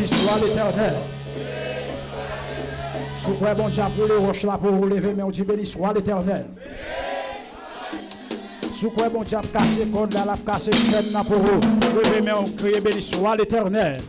béni soit l'Éternel. Sous quoi bon Dieu pour les roches là pour vous lever, mais on dit béni soit l'Éternel. Sous quoi bon Dieu casser corde là, casser chaîne là pour vous lever, mais on crie béni soit l'Éternel.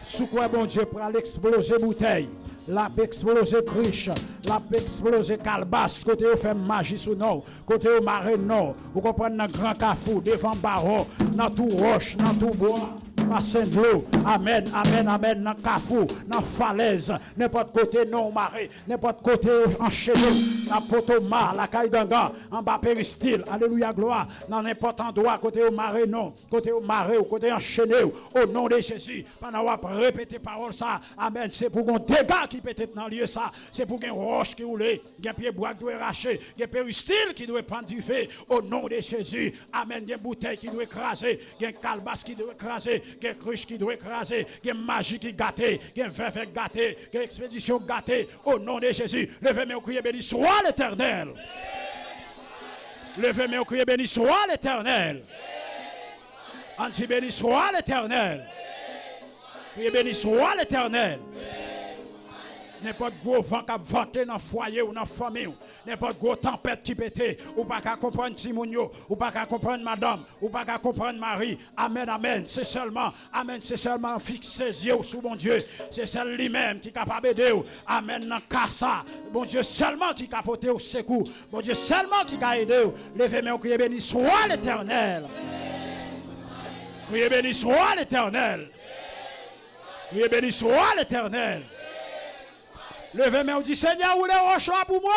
Sous quoi bon Dieu pour aller exploser bouteille, la exploser criche, la exploser calebasse, côté où fait magie sous nous, côté où marée non, vous comprenez dans grand cafou, devant baron, dans tout roche, dans tout bois. Bassin de l'eau, amen, amen, amen, dans Cafou, dans falaise, n'importe côté non marée, n'importe côté enchaîné, dans Potoma, la Caïdanga, en bas péristyle, alléluia, gloire, dans n'importe endroit, côté au marée non, côté au marée, côté enchaîné, au nom de Jésus, pendant qu'on répéter parole ça, amen, c'est pour qu'on dégât qui peut être dans le lieu ça, c'est pour qu'un roche qui roule, qu'un pied bois qui doit arracher, qu'un péristyle qui doit prendre du feu, au nom de Jésus, amen, qu'un bouteille qui doit écraser, qu'un calebasse qui doit écraser, qu'un cruche qui doit écraser, qu'un magie qui gâté, qu'un vin fait gâté, qu'un expédition gâtée, au nom de Jésus. Levez-moi au crier béni soit l'Éternel. Levez-moi au crier béni soit l'Éternel. Anti béni soit l'Éternel. Crier béni soit l'Éternel. N'importe gros vent qui a vanté dans le foyer ou dans la famille, n'importe gros tempête qui pète, ou pas qu'à comprendre Timounio, ou pas qu'à comprendre madame, ou pas qu'à comprendre Marie. Amen, amen. C'est seulement fixer ses yeux sous mon Dieu. C'est celle lui-même qui est capable d'aider. Amen, dans Kassa. Bon Dieu seulement qui est capable de au secours. Bon Dieu seulement qui a aidé. Levez-moi au crier béni soit l'Éternel. Crier béni soit l'Éternel. Crier béni soit l'Éternel. Levez-moi, on dit Seigneur, où les roches là pour moi?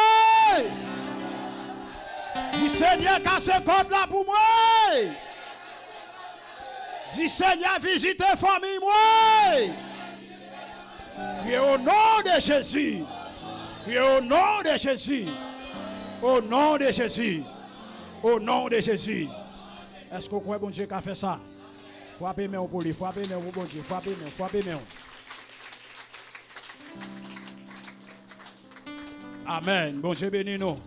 Dis Seigneur, casse code là pour moi. Dis Seigneur, visite famille moi. Priez au nom de Jésus. Priez au nom de Jésus. Au nom de Jésus. Au nom de Jésus. Est-ce que vous croyez bon Dieu qui a fait ça? Frappez-moi pour lui, frappez-moi pour bon Dieu, frappez-moi, frappez-moi. Amen. Bon Dieu bénis nous.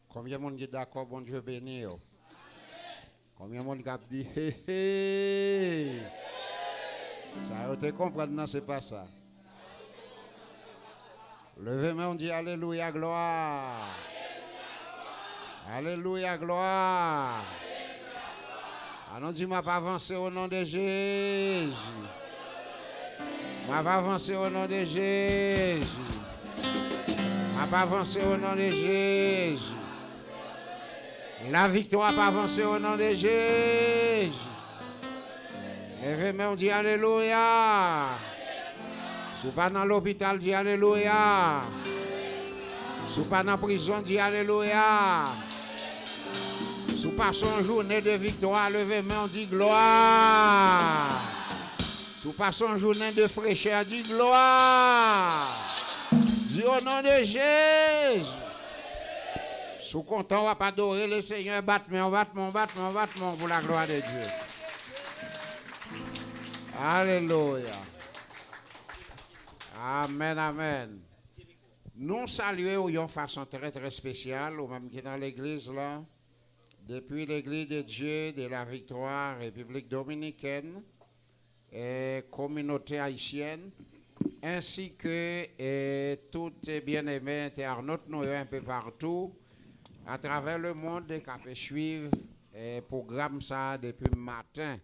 Combien de monde est d'accord, bon Dieu béni? Combien de monde qui a dit hé hé? Ça te comprendre, non, c'est pas ça. Levez-moi, on dit Alléluia, gloire. Alléluia, gloire. Alors, dis moi pas avancer au nom de Jésus. Moi pas avancer au nom de Jésus. Moi pas avancer au nom de Jésus. La victoire pas avancer au nom de Jésus. Levez-moi, on dit Alléluia. Si vous pas dans l'hôpital, dis Alléluia. Si vous pas dans la prison, dis Alléluia. Si vous passez une journée de victoire, levez-moi, on dit gloire. Si vous passez une journée de fraîcheur, dis gloire. Dis au nom de Jésus. Si vous content, on va pas adorer le Seigneur, battement pour la gloire de Dieu. Alléluia. Amen, amen. Nous saluons d'une façon très très spéciale, ou même qui est dans l'église là, depuis l'église de Dieu de la Victoire, République dominicaine, et communauté haïtienne, ainsi que toutes les bien-aimés internautes, nous un peu partout, à travers le monde, qui peuvent suivre le programme ça depuis le matin.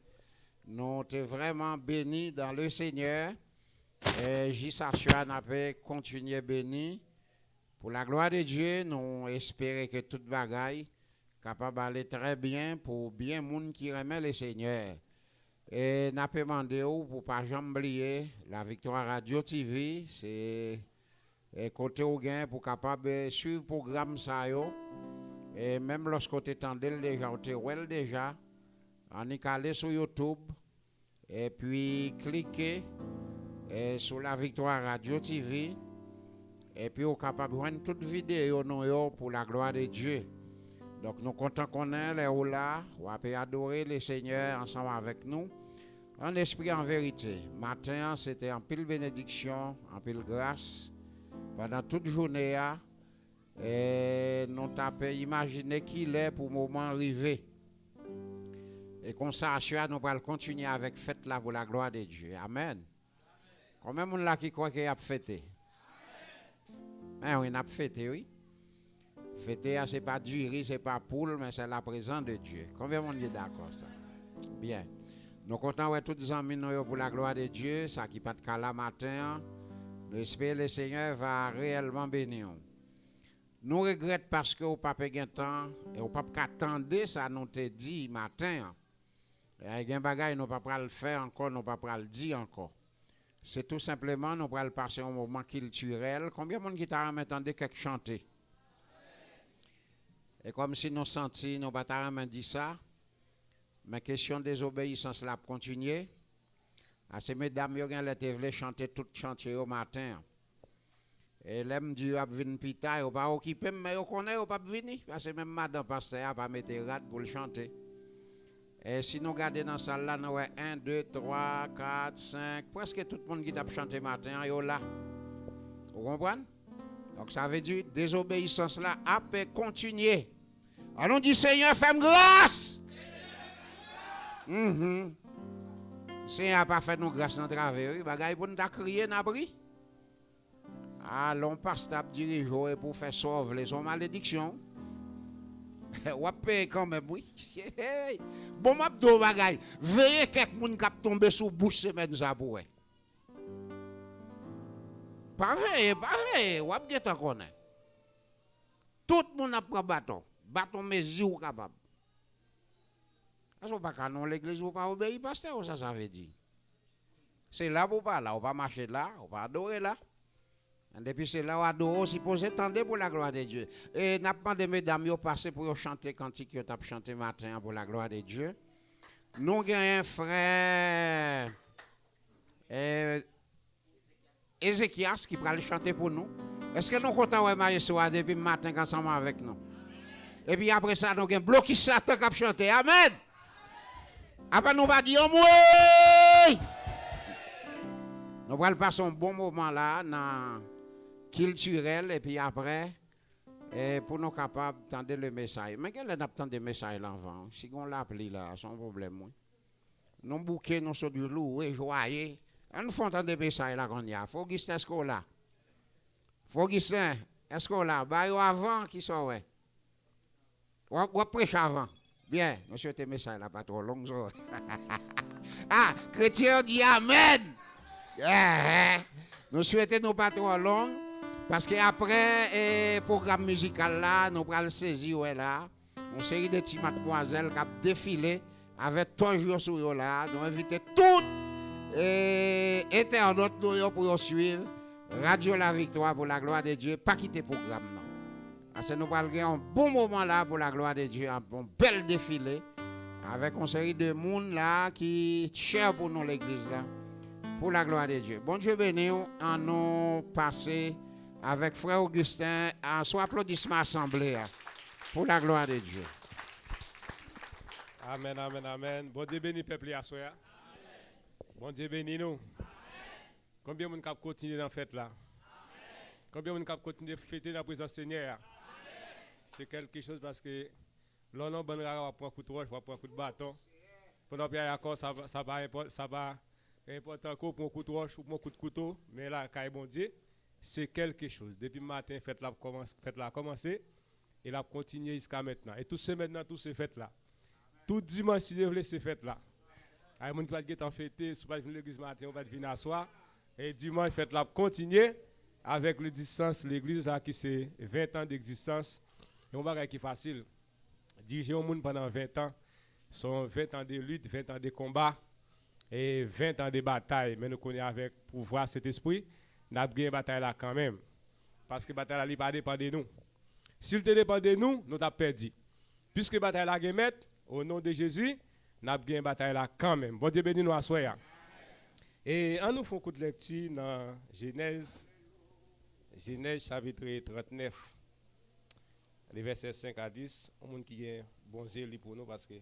Nous sommes vraiment bénis dans le Seigneur. Et J.S.A.Chuan a continué béni. Pour la gloire de Dieu, nous espérons que toute bagaille capable d'aller très bien pour bien monde qui remet le Seigneur. Et nous avons demandé pour ne pas jamais oublier la Victoire Radio TV. C'est côté au gain pour capable suivre le programme ça. Et même lorsque tu es déjà, tu es déjà, on est allé sur YouTube et puis cliquer sur la Victoire Radio TV Et puis, on est capable de voir toute vidéo pour la gloire de Dieu. Donc, nous comptons qu'on est là, on va adorer le Seigneur ensemble avec nous. En esprit, en vérité. Matin, c'était en pile bénédiction, en pile grâce. Pendant toute journée, et nous avons imaginé qu'il est pour le moment arrivé. Et qu'on s'assure, nous allons continuer avec fête là pour la gloire de Dieu. Amen. Combien de monde là qui croit qu'il a fêté? Oui, on a fêté, oui. Fêter, ce n'est pas du riz, ce n'est pas poule, mais c'est la présence de Dieu. Combien de monde est d'accord ça? Bien. Nous comptons ouais, tous les amis pour la gloire de Dieu, ça qui pas de cas là matin. Nous espérons que le Seigneur va réellement bénir. Nous regrettons parce que au pas de temps et au pas attendre ça nous te dit matin. Il y a des bagages nous pas le faire encore, nous pas le dire encore. C'est tout simplement nous le passer un moment culturel. Combien de monde qui t'a entendu quelque chanter? Et comme si nous sentions, nous pas t'a dit ça. Mais question de désobéissance là pour continuer. À ces mesdames, ils ont chanter tout chantier au matin. Et l'aime Dieu a venir pita, ils pas occupé, mais ils connaissent, ils pas venir. Parce que même madame pasteur a pas mettre rate pour le chanter. Et si nous regardons dans la salle là, nous avons 1, 2, 3, 4, 5, presque tout le monde qui t'a chanté matin, ils sont là. Vous comprenez? Donc ça veut dire désobéissance là, a peut continuer. Allons dire Seigneur, fais-moi grâce. Seigneur n'a pas fait nous grâce dans le travail. Bagaille pour nous crier, n'a pris. Allons pasteur dirigeant pour faire sauver son malédiction. Ou paye quand même, oui. Bon, m'a dit bagaille. Veillez quelqu'un qui a tombé sous bouche semaine ça pour. Pareil, ou a bien t'en connaît. Tout le monde a pris bâton. Bâton mesure capable. Est-ce que pas non l'église ou pas obéir pasteur ça veut dire. C'est là pour pas là, on va marcher là, on va adorer là. Et depuis c'est là où adorer supposé tendre pour la gloire de Dieu. Et n'a pas de mesdames yo passer pour chanter cantique que t'as chanté matin pour la gloire de Dieu. Nous avons un frère Ézéchias qui va chanter pour nous. Est-ce que nous comptons ouais majesté depuis matin ensemble avec nous? Et puis après ça nous avons bloqué Satan qui a chanté. Amen. Après nous va dire oui. Nous allons passer un bon moment là dans culturel et puis après pour nous capables d'entendre le message. Mais quel est le message là avant? Si on l'appelle là, c'est un problème. Oui. Nous bouquets, nous sommes du loup, et joyeux. Nous faisons entendre le message là qu'on y a. Augustin, est-ce qu'on là? Augustin, est-ce qu'on là? Bah, avant qui sont ouais. Ou prêcher avant. Bien, monsieur, tes messages là pas trop long. Ah, chrétien dit Amen. Nous souhaitons nous pas trop long parce que après programme musical là, nous allons saisir ouais là, une série de petites mademoiselles qui a défilé avec toujours sur eux là, nous invitons toutes internautes nous pour suivre Radio La Victoire pour la gloire de Dieu, pas quitter le programme non. Parce que nous allons avoir un bon moment là pour la gloire de Dieu, un bel défilé avec une série de monde là qui cher pour nous l'église là. Pour la gloire de Dieu. Bon Dieu béni, en nous passer avec frère Augustin en soit applaudissement assemblée pour la gloire de Dieu. Amen, amen, amen. Bon Dieu béni peuple à soi. Bon Dieu béni nous. Combien de monde continue dans la fête là? Combien de monde continue à fêter dans la présence du Seigneur? C'est quelque chose parce que l'on a bon rare prend un coup de roche, prend un coup de bâton. Pendant que ça va important qu'on prend un coup de roche ou un coup de couteau, mais là, quand bon Dieu, c'est quelque chose. Depuis le matin, fête là a commencé et la continué jusqu'à maintenant. Et tout ce maintenant, tout ces fêtes là. Tout dimanche, si vous voulez, ces fêtes là. Il y a des gens qui sont fêtés, si vous venir à l'église matin, on va venir à soir. Et dimanche, fête là continuer avec l'existence, l'église qui c'est 20 ans d'existence. Et on va qui est facile. Diriger un monde pendant 20 ans, sont 20 ans de lutte, 20 ans de combat. Et 20 ans de bataille, mais nous connaissons avec pouvoir cet esprit, nous avons gagné bataille là quand même. Parce que la bataille là n'est pas dépend de nous. S'il te dépend de nous, nous avons perdu. Puisque la bataille là est maître, au nom de Jésus, nous avons gagné bataille là quand même. Bon Dieu béni nous à soi. Et en nous faisons un coup de lecture dans Genèse, Genèse chapitre 39, les versets 5 à 10. On monde qui est bon Dieu pour nous parce que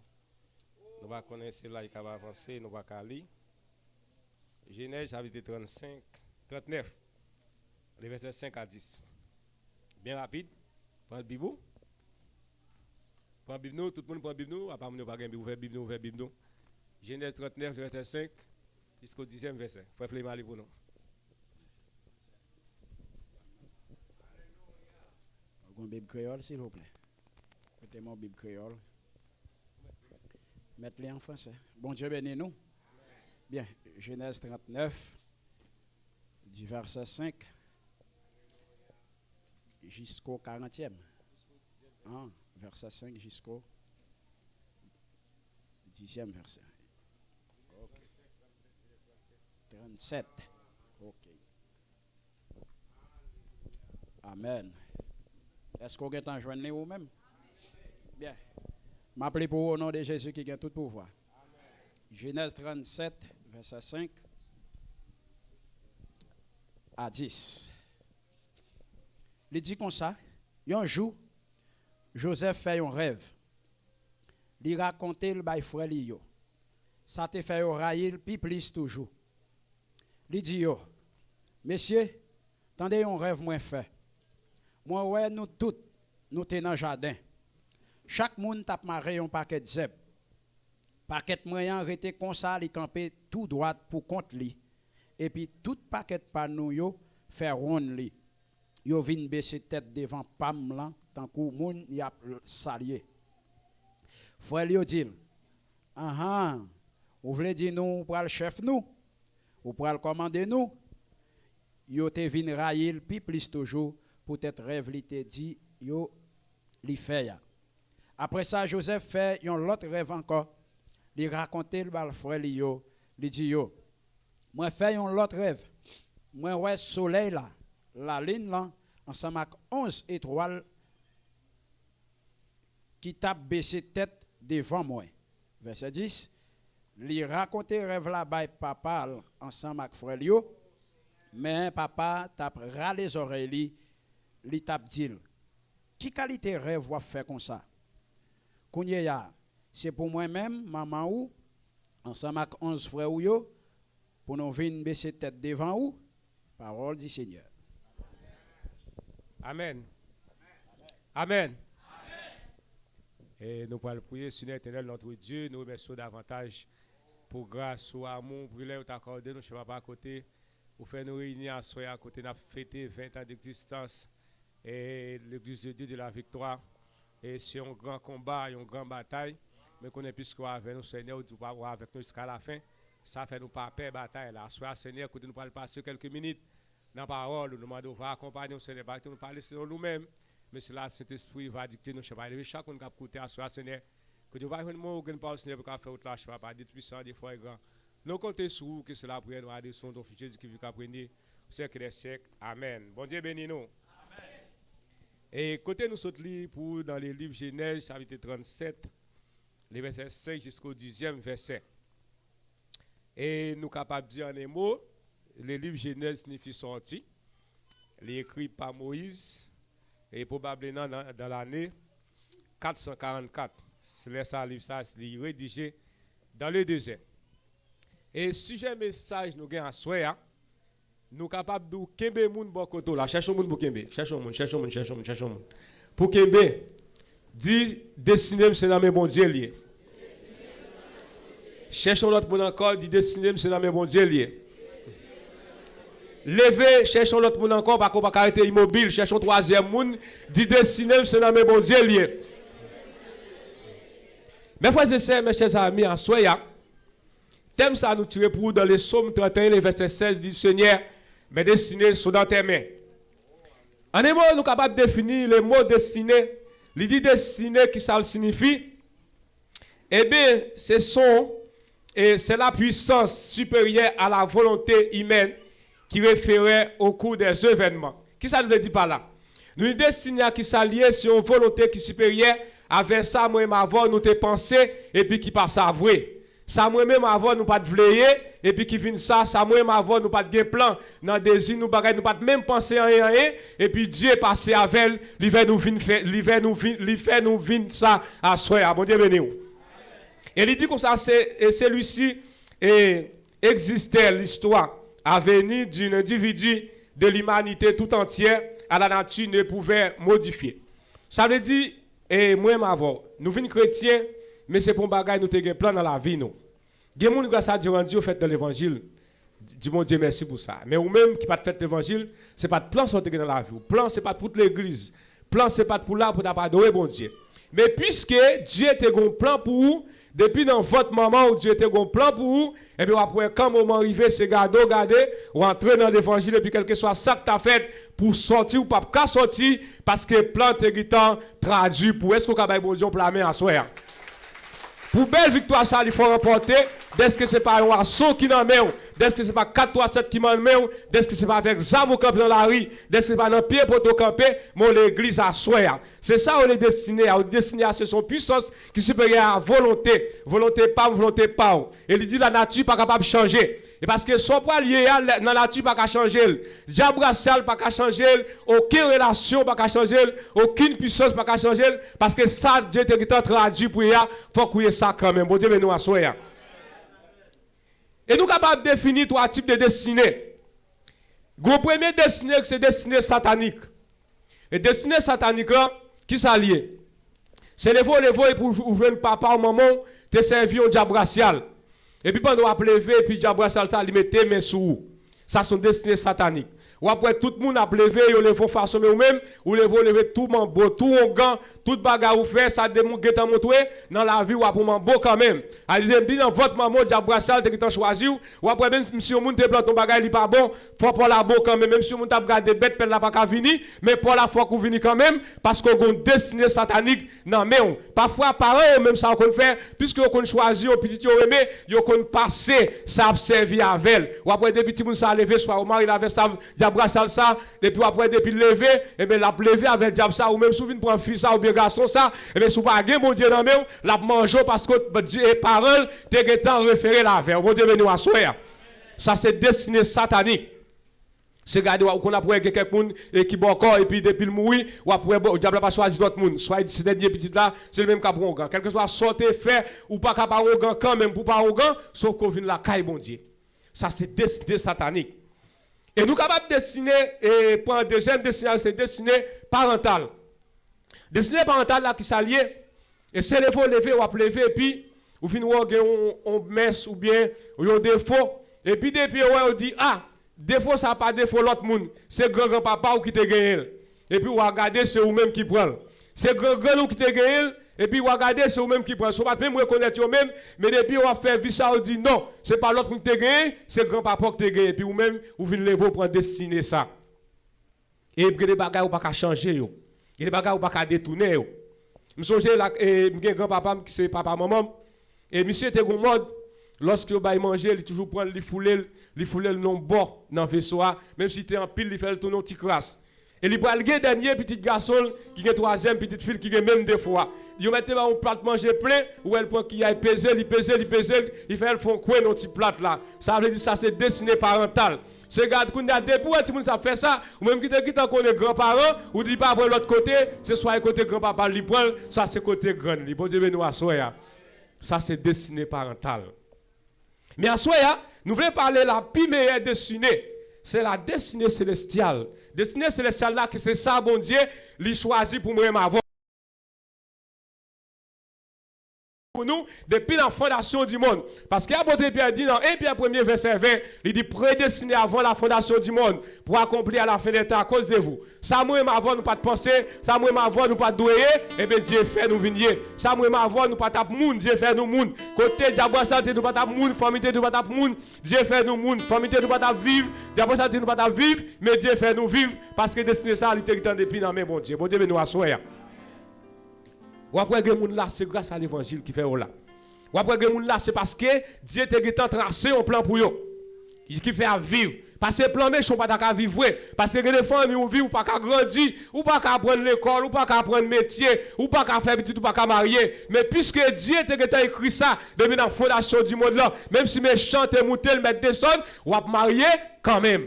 nous ne connaissons pas là, il va avancer, nous ne pouvons pas lire. Genèse chapitre 39, les versets 5 à 10. Bien rapide, prends le Bible. Prends le Bible, tout le monde prend le Bible, à part nous, pas de Bible, ouvert Bible, ouvert Bible. Genèse 39, verset 5 jusqu'au 10e verset. Frère Fléma, allez pour nous. Une Bible créole, s'il vous plaît. Mettez mon Bible créole. Mettez-les en français. Bon Dieu bénis nous. Bien, Genèse 39, du verset 5 jusqu'au 40e. Verset 5 jusqu'au 10e verset. Ok. 37. Ok. Amen. Est-ce qu'on est en joindre vous-même? Bien. M'appelez pour au nom de Jésus qui a tout pouvoir. Genèse 37, verset 5 à 10. Il dit comme ça, un jour, Joseph fait un rêve. Il raconte le bail frère Lio. Ça te fait railler puis plus toujours. Il dit yo, messieurs, tendez un rêve moins fait. Moi ouais nous tous nous t'es dans le jardin. Chaque monde tape maré un paquet de zèbre. Paquet moyen arrêté comme ça, li camper tout droit pour compte li. Et puis tout paquet par nous yo faire ronde li. Yo vinn baisser tête devant pam là tant que moun y a salié. Frère yo dit, vous voulez dire nous pour le chef nous ou pour le commander nous? Yo te vinn railler puis plus toujours pour être rêve li te dit yo li fait ya. Après ça Joseph fait un autre rêve encore. Il raconte le bal frère li yo, li dit yo. Moi fait un autre rêve. Moi ouais soleil là, la ligne là ensemble avec 11 étoiles qui tape baissé tête devant moi. Verset 10. Il raconte rêve là bas papa ensemble avec frère li yo. Mais papa tape ras les oreilles li tape dit qui qualité rêve va faire comme ça. Kounye ya c'est pour moi-même, maman ou, ensemble avec 11 frères ou yo, pour nous venir baisser tête devant ou, parole du Seigneur. Amen. Amen. Et nous pouvons prier, Seigneur éternel, notre Dieu, nous remercions davantage pour grâce ou amour, pour l'air accordé, nous ne sommes pas à côté, pour faire nous réunir à côté, nous avons fêté 20 ans d'existence et l'Église de Dieu de la victoire. Et c'est un grand combat, une grande bataille. Mais qu'on est plus avec nous, Seigneur, du pouvoir avec nous jusqu'à la fin. Ça fait nous pas perdre bataille là. Soit Seigneur, que nous parlons passer quelques minutes dans la parole, nous demandons de accompagner nous, Seigneur, pas que nous parler sur nous-mêmes, mais c'est là Saint-Esprit va dicter nous. Je vais lever chacun qui a écouté à soi, Seigneur, que nous va nous une parole, Seigneur, pour faire autre là, je ne sais pas, des puissants, des fois grand. Nous comptons sur vous que cela prière nous a des sons, donc Jésus qui vit qu'à prendre, siècle des siècles. Amen. Bon Dieu bénis nous. Et côté nous sommes pour dans les livres Genèse, chapitre 37, les versets 5 jusqu'au 10e verset. Et nous sommes capables de dire en un mot, le livre Genèse signifie sorti. Il est écrit par Moïse et probablement dans l'année 444. C'est ça, livre ça, c'est rédigé dans le désert. Et sujet message nous gagnons à soi, nous sommes capables de kembe moun bon koto là, cherchons moun pour kembe, cherchons moun. Pour kembe, dit destiné c'est dans mes bon Dieu lié. Cherchons l'autre monde encore, dit destiné c'est dans mes bon Dieu lié. Levez, cherchons l'autre monde encore, parce qu'on va arrêter immobile, cherchons troisième monde, dit destiné c'est dans mes bon Dieu lié. Mes frères et sœurs, mes chers amis, en soya, thème ça nous tire pour dans les psaumes 31, les versets 16, dit Seigneur, mes destinées sont dans tes mains. En un mot, nous sommes capables de définir le mot destiné. L'idée destiné, qui ça signifie? Eh bien, c'est la puissance supérieure à la volonté humaine qui référait au cours des événements. Qui ça nous veut dire par là? Nous destinons qui s'allie sur une volonté qui est supérieure avec ça, moi, ma voix, nous te pensé et puis qui passe à vrai. Ça moi-même avant nous pas de vleyer et puis qui vient ça moi-même avant nous pas de plan dans désir nous bagaille nous pas même penser en rien et puis Dieu est passé avec l'hiver nous vient fait nous vient ça à soir. Bon Dieu béni. Et il dit comme ça c'est celui-ci existait l'histoire à venir d'un individu de l'humanité tout entière à la nature ne pouvait modifier. Ça veut dire et moi-même avant nous venons chrétiens mais c'est pour bagaille nous te un plan dans la vie nous. Des gens grâce à Dieu rendu au fait de l'évangile. Dis mon Dieu merci pour ça. Mais ou même qui pas fait l'évangile, c'est pas de plan sortir dans la vie. Plan c'est pas pour l'église. Plan c'est pas pour là pour adorer bon Dieu. Mais puisque Dieu était un plan pour vous, depuis dans votre moment où Dieu était un plan pour vous, et puis après quand moment arrivé c'est garder ou entrer dans l'évangile et puis quel que soit ça que tu as fait pour sortir ou pas sortir parce que plan t'est traduit pour est-ce qu'on a bon Dieu pour la main à soir. Pour belle victoire, ça, il faut remporter. Est-ce que ce n'est pas un oiseau qui n'en met? Est-ce que ce n'est pas 4-3-7 qui m'en met? Est-ce que ce n'est pas avec Zamo camp dans la rue? Est-ce que ce n'est pas dans le pied pour te camper? Mon l'église à soi. C'est ça où on est destiné. On est destiné à son puissance qui est supérieure à volonté. Volonté pas, volonté pas. Et il dit la nature pas capable de changer. Et parce que son poids lié dans la nature pas changer. Diable racial pas changer. Aucune relation pas changer. Aucune puissance pas changer. Parce que ça, Dieu te traduit pour y faut qu'il y ait ça quand même. Bon Dieu, nous assoyons. Et nous sommes capables de définir trois types de destinées. Le premier destiné, c'est destinée satanique. Et destinée satanique, qui s'allie? C'est les vols pour jouer un papa au moment où tu servi au diable racial. Et puis pendant qu'on a levé, et puis diable racial, il mettait mes sous. Ça, c'est une destinée satanique. Ou après tout le monde a levé, ils le façon ou même, ou lever tout mon beau, tout mon gant, tout bagarre ou fait, ça démontre que montré dans la vie ou pour mon beau quand même. Ali dit dans votre maman diable brassal te qui choisi ou après même si on monde te plante ton bagage il pas bon, faut pour la beau quand même même si on monde t'a regardé bête pelle la pas ka venir, mais pour la fois qu'on vini quand même parce qu'on a une destinée satanique non mais parfois parents même ça qu'on fait puisque on choisi au petit aimé, yo qu'on passer ça observer avec ou après des petits monde ça lever soit au mari avec ça brassal ça et puis après depuis lever et bien la lever avec diable ça ou même souvent pour un fils ça ou bien garçon ça et bien sous pas mon Dieu dans même la manger parce que Dieu et parole t'es temps référé la vers bon Dieu venu à soir ça c'est destiné satanique c'est garder qu'on a pour quelqu'un qui bon encore et puis depuis le mourir ou après diable pas choisi d'autres monde soit ce dernier petit là c'est le même cas pour un gars quel que soit sortir fait ou pas capable un gars quand même pour pas un gars sauf qu'on vient la caille bon Dieu ça c'est destiné satanique. Et nous sommes capables de dessiner, et pour un deuxième destination, c'est destiné parental. Destiné parental là qui s'allie, et c'est lever ou lever, et puis, vous finissez on messe ou bien, ou un défaut, et puis depuis, on dit, ah, défaut, ça n'a pas défaut l'autre monde, c'est grand-papa ou qui te gagne. Et puis, vous regardez, c'est vous-même qui prend. C'est grand-grand qui te gagne. Et puis, vous regardez, c'est vous-même qui prend. Vous ne pouvez même reconnaître vous-même, mais depuis, on va faire vite ça, on dit non, ce n'est pas l'autre qui te gagne, c'est grand-papa qui te gagne. Et puis, vous-même, vous venez lever pour dessiner ça. Et puis, des bagages, vous ne pouvez pas changer. Il y a des bagages, vous ne pouvez pas détourner. Je me souviens, mon grand-papa, qui c'est papa-maman, et monsieur était un mode, lorsque vous mangez, il toujours prend les foulées le nom bord dans le vaisseau, même si tu es en pile, il fait le tourner petit crasse. Et il prend le dernier petit garçon qui est troisième petite fille qui est même des fois. Il met un plat manger plein ou elle prend qui a pesé, il fait le fond coin dans petit plat là. Ça veut dire ça c'est destiné parental. C'est garde qu'on a des pour tout le monde ça fait ça ou même qui te qu'on est grands-parents ou dit pas après l'autre côté, c'est soit côté grand-papa li prend, soit c'est côté grand li. Bon Dieu nous assoya. Ça c'est destiné parental. Mais assoya, nous voulons parler la plus meilleure destinée. C'est la destinée célestiale. Destinée célestiale là, c'est ça, bon Dieu, il choisit pour moi avoir. Pour nous, depuis la fondation du monde. Parce qu'apôtre Pierre dit dans 1 Pierre 1er verset 20, il dit prédestiné avant la fondation du monde pour accomplir à la fin des temps à cause de vous. Ça, moi, avant, nous pas de penser, ça, moi, avant, nous pas de douer, et bien Dieu fait nous venir. Ça, moi, avant, nous pas de monde, Dieu fait nous monde. Côté diable santé, nous pas de monde, famille, nous pas de monde, Dieu fait nous monde, famille, nous pas de vivre, diable santé, nous pas de vivre, mais Dieu fait nous vivre parce que destiné ça, il était depuis dans mes bon Dieu. Bon Dieu, nous assoyons. Ou après que moun là c'est grâce à l'évangile qui fait là. Ou après que moun là c'est parce que Dieu t'a tracé un plan pour eux qui fait à vivre Parce que plan méchant pas ta vivre, parce que les familles ou vivent ou pas qu'à grandir, ou pas qu'à apprendre l'école, ou pas qu'à apprendre métier, ou pas qu'à faire petit, ou pas qu'à marier. Mais puisque Dieu t'a écrit ça depuis la fondation du monde là, même si méchant t'es monté, le mettre descendre, ou à marier quand même.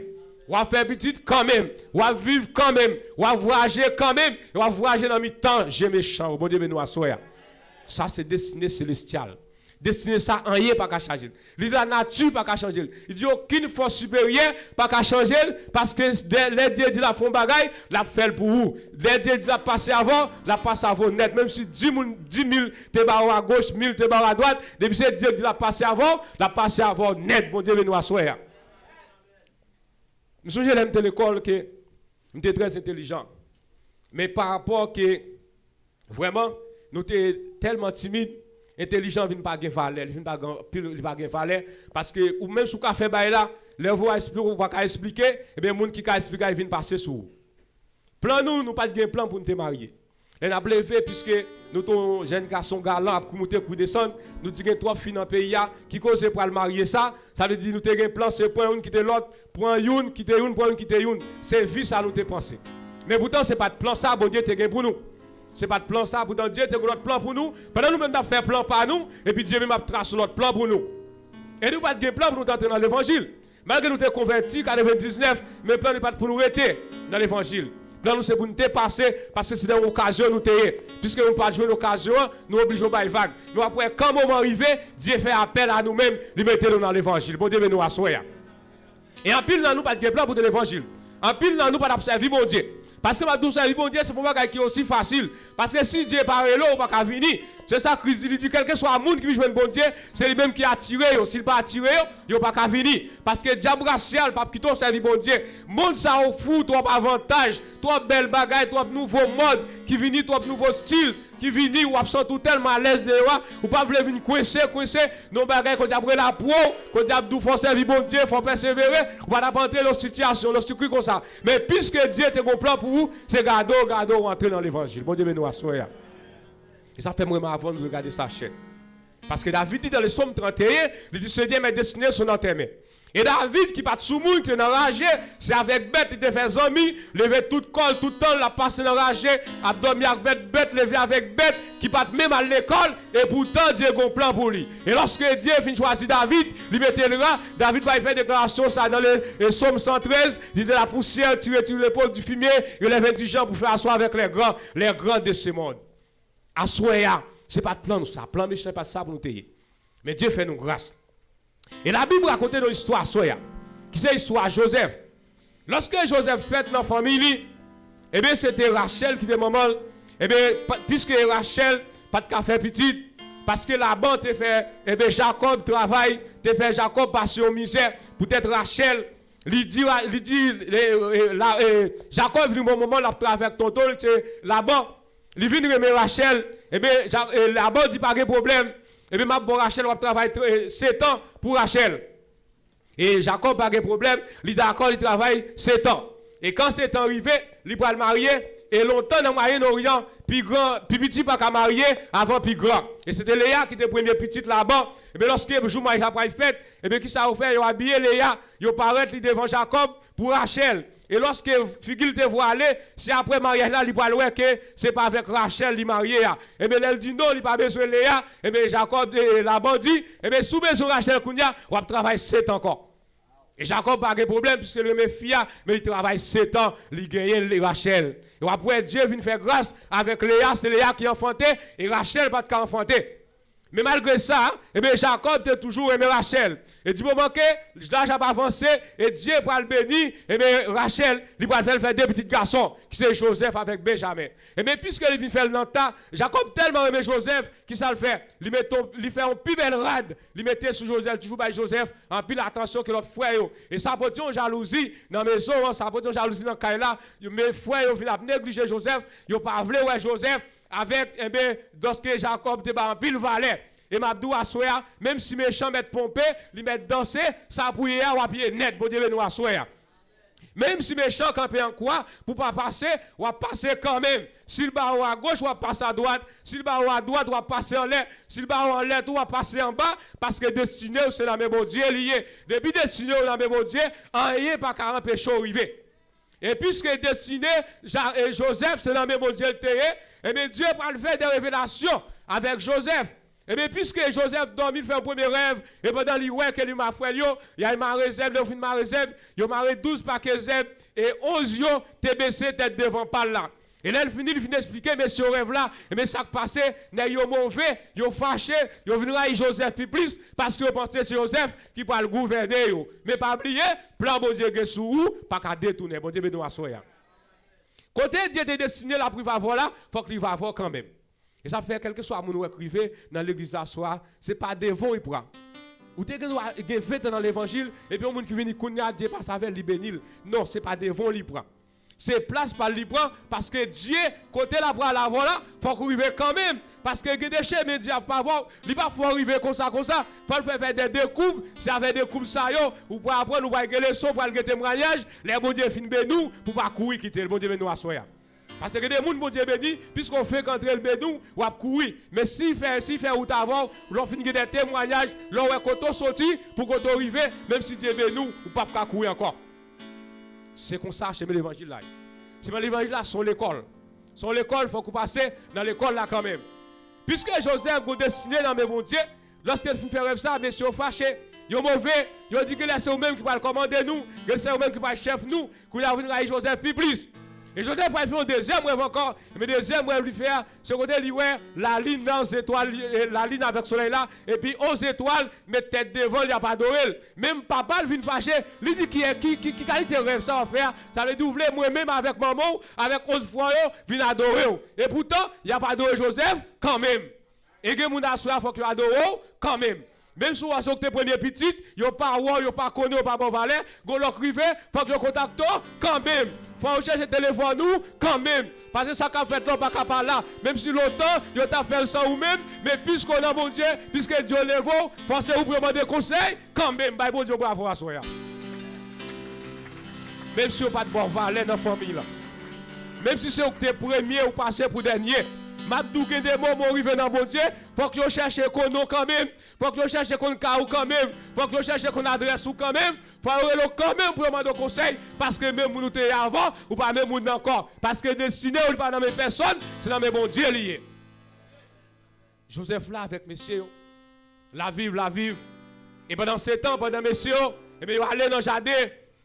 Ou à faire petit quand même, ou à vivre quand même, ou à voyager quand même, ou à voyager dans le temps, j'ai méchant, bon Dieu nous assoya. Ça c'est destiné célestial. Destiné ça en rien pas qu'à changer. Il dit la nature pas qu'à changer. Il dit aucune force supérieure pas qu'à changer parce que les dieux dit la font bagaille, la fait pour vous. Les dieux dit la passer avant, la passe avant net même si 10 000 te barre à gauche, 1000 te barre à droite, depuis ces dieux dit la passer avant net. Bon Dieu nous assoya. Je me souviens de l'école que j'étais très intelligent. Mais par rapport que vraiment nous étions tellement timides, intelligent vient pas gain valeur, vient pas gain valeur parce que ou même sous café bail là, les voix expliquer ou pas expliquer, et bien monde qui ka expliquer il vient passer sous. Plan nous pas de plan pour nous marier. Et n'a levé puisque nous ton jeune garçon galant a monter pour descendre, nous dit que trois filles dans le pays qui cause pour le marier ça veut dire nous te un plan c'est point une qui te l'autre, point une qui te une, point une qui te une, c'est vie ça nous te penser. Mais pourtant c'est pas de plan ça bon Dieu te gain pour nous. C'est pas de plan ça, pourtant Dieu te l'autre plan pour nous. Pendant nous même d'faire faire plan par nous, et puis Dieu même a tracé l'autre plan pour nous. Et nous pas de plan pour nous entrer dans l'évangile. Malgré nous te convertis, 99, mais plan n'est pas pour nous rester dans l'évangile. Plan nous c'est pour nous dépasser, parce que c'est dans l'occasion nous t'ayons. Puisque nous pas jouer l'occasion, nous obligeons pas vague. Nous après, quand le moment arrivé, Dieu fait appel à nous-mêmes, lui mettez nous dans l'évangile. Bon Dieu nous assoyer. Et en pile, nous pas de plan pour l'évangile. En pile, nous pas d'observer mon Dieu. Parce que ma douce vie, bon Dieu, c'est pour moi qui est aussi facile. Parce que si Dieu parle là, on va pas venir. C'est ça que Christ dit, quel que soit le monde qui veut jouer bon Dieu, c'est lui-même qui a attiré. S'il pas attiré, il ne va pas venir. Parce que diable racial, pas quitter au service bon Dieu. Monde ça offre trop avantage, trop belle bagaille, trop nouveau mode qui vient, trop nouveau style qui vient ou absent tout tellement à l'aise de loi ou pas voulez venir coincer non bagaille qu'on après la pro qu'on dit abdou faut servir bon Dieu faut persévérer ou pas d'entrer dans situation dans circuit comme ça mais puisque Dieu te un plan pour vous c'est garder rentrer dans l'évangile bon Dieu nous assoya et ça fait vraiment avant de regarder sa chaîne parce que David dit dans le psaume 31 il dit Seigneur mes destinées sont dans tes mains. Et David qui part sous moun, qui est enragé, c'est avec bête, il te fait amis, lever tout col, tout temps, la passe enragé, a dormi avec bête, lever avec bête, qui part même à l'école, et pourtant Dieu a un plan pour lui. Et lorsque Dieu finit choisir David, il mettait le rat, David va faire déclaration ça dans le psaume 113, il dit de la poussière, tirer l'épaule du fumier, il lève 10 gens pour faire asseoir avec les grands de ce monde. Assoya, ce n'est pas de plan, ça, plan méchant, pas ça pour nous tailler. Mais Dieu fait nous grâce. Et la Bible raconte une histoire soya, qui c'est l'histoire de Joseph. Lorsque Joseph fait dans la famille, eh bien c'était Rachel qui était maman. Eh bien, puisque Rachel pas de café petit, parce que la-bas te fait, eh bien Jacob travaille, te fait Jacob passer au misère, peut-être Rachel, Jacob vient au moment où il travaille avec tonton, là-bas, il vient remettre Rachel, eh bien là-bas dit pas de problème. Et bien, Rachel va travailler 7 ans pour Rachel. Et Jacob n'a pas de problème, il est d'accord, il travaille 7 ans. Et quand 7 ans arrivé, il va le marier. Et longtemps dans le Moyen-Orient, puis petit pas qu'à marier avant puis grand. Et c'était Léa qui était première petite là-bas. Et bien lorsque le jour mariage après fête, et bien qui ça a fait, il a habillé Léa, il a paraît devant Jacob pour Rachel. Et lorsque Figil te voit aller, c'est après mariage là, il va voir que c'est pas avec Rachel il marié. Et bien elle dit non, il pas besoin de Léa. Et bien Jacob là-bas dit, et bien sous besoin de Rachel Kounia, on va travailler 7 ans encore. Et Jacob n'a pas de problème puisque le met fia, mais il travaille 7 ans, il gagne Rachel. Et après Dieu vient faire grâce avec Léa, c'est Léa qui a enfanté et Rachel pas de enfanté. Mais malgré ça, eh bien Jacob a toujours aimé Rachel. Et du moment que l'âge a avancé et Dieu va le bénir, eh bien Rachel, il va faire deux petits garçons, qui c'est Joseph avec Benjamin. Et bien puisqu'il vient faire le nanta, Jacob tellement aimé Joseph, qui ça le fait? Il fait un plus bel rad, il mettait sur Joseph, toujours par Joseph, en pile attention que l'autre frère. Et ça peut dire jalousie dans la maison, ça peut dire jalousie dans le cas là. Mes frères viennent négliger Joseph, ils n'ont pas voulu ouais Joseph. Avec, eh bien, lorsque Jacob était en pile valet, et Mabdou Assoya, même si mes chambres mettent pompé, ils mettent danser, ça pour hier, ou à pied net, bon Dieu, nous Assoya. Même si méchant campé en quoi, pour pas passer, on va passer quand même. S'il bat à gauche, on va passer à droite. S'il bat à droite, on va passer en l'air. S'il bat en l'air, on va passer en bas. Parce que destiné, c'est la même bon Dieu lié. Depuis destiné, on la même bon Dieu, rien pas 40 péchés arrivé. Et puisque destiné, Joseph, c'est la même bon Dieu lié, et bien Dieu va le faire des révélations avec Joseph. Et bien, puisque Joseph dormit, il fait un premier rêve, et pendant qu'il voit qu'il m'a fait, il y a une marée zèbre, il m'a il a maré 12 paquets zèbres, et 11 yo, t'es baissé tête devant par là. Et là, il finit d'expliquer, mais ce rêve-là, mais ça qui passé, n'est yo mauvais, yo fâché, yo venu à Joseph plus, parce que vous pensez que c'est Joseph qui va le gouverner. Mais pas oublier, plan bon Dieu qui sous ou, pas qu'à détourner, bon Dieu, nous à soya. Côté Dieu est destiné la priva là, faut qu'il va voir quand même. Et ça fait quelque chose à mon privé dans l'église à soir, c'est pas devant il prend. Ou t'es que fait dans l'évangile et puis on monde qui vient connaître Dieu pas ça avec bénir. Non, c'est pas devant il prend. C'est place par lui prend parce que Dieu côté la bras la voilà, faut qu'on arrive quand même parce que des chemins Dieu pas voir, il pas faut arriver comme ça, faut le faire des découpes, c'est avec des coupes ça yo ou pour apprendre nous va les leçons pour le témoignage, les bon Dieu fin nous pour pas courir quitter le bon Dieu nous à soya. Parce que des gens, bon Dieu béni, puisqu'on fait qu'entrer le bénou, ou à courir. Mais si fait ou t'avant, l'on finit des témoignages, l'on est quand on sorti, pour qu'on arrive, même si Dieu bénou, ou pas qu'à courir encore. C'est comme ça, c'est l'évangile là. C'est l'évangile là, son l'école. Son l'école, il faut qu'on passe dans l'école là quand même. Puisque Joseph a destiné dans mes bon Dieu, lorsqu'il fait rêve ça, messieurs fâchés, ils sont mauvais, ils ont dit que c'est eux-mêmes qui vont commander nous, que c'est eux-mêmes qui vont chef nous, qu'on a venu à Joseph plus. Et Joseph va faire un deuxième rêve encore. Mais le deuxième rêve lui faire, c'est côté lui la ligne dans les étoiles, la ligne avec le soleil là, et puis 11 étoiles, mais tête devant, il n'y a pas d'orel. Même papa vient fâcher, il dit qui qualité rêve ça va faire. Ça veut dire moi-même avec maman, avec 11 fois, vient adorer. Et pourtant, il n'y a pas adoré Joseph quand même. Et que mon assoir, il faut qu'il adore quand même. Même si vous avez tes premiers petits, vous pas vous pas connu, pas bon valet, vous leur criez, il faut que vous contactez quand même. Il faut chercher le téléphone nous quand même. Parce que ça qu'a fait là, pas qu'à parler là. Même si longtemps, vous avez fait ça ou même, mais puisqu'on a mon Dieu, puisque Dieu le vaut, pensez vous pour demander conseil, quand même, bah, bon Dieu, bravo à soi. Même si vous n'avez pas de bon valet dans la famille là. Même si c'est vous êtes premier ou passé pour dernier. Mabdou que des moments arrivent dans mon Dieu, faut que je cherche qu'on nom quand même, faut que je cherche qu'on cas quand même, faut que je cherche qu'on adresse ou quand même, faut que quand même pour demander conseil parce que même nous t'es avant ou pas même nous encore parce que destiné ou pas dans mes personnes, c'est dans mes bon Dieu lié. Joseph là avec messieurs, la vive et pendant 7 ans pendant messieurs, et bien il aller dans le jardin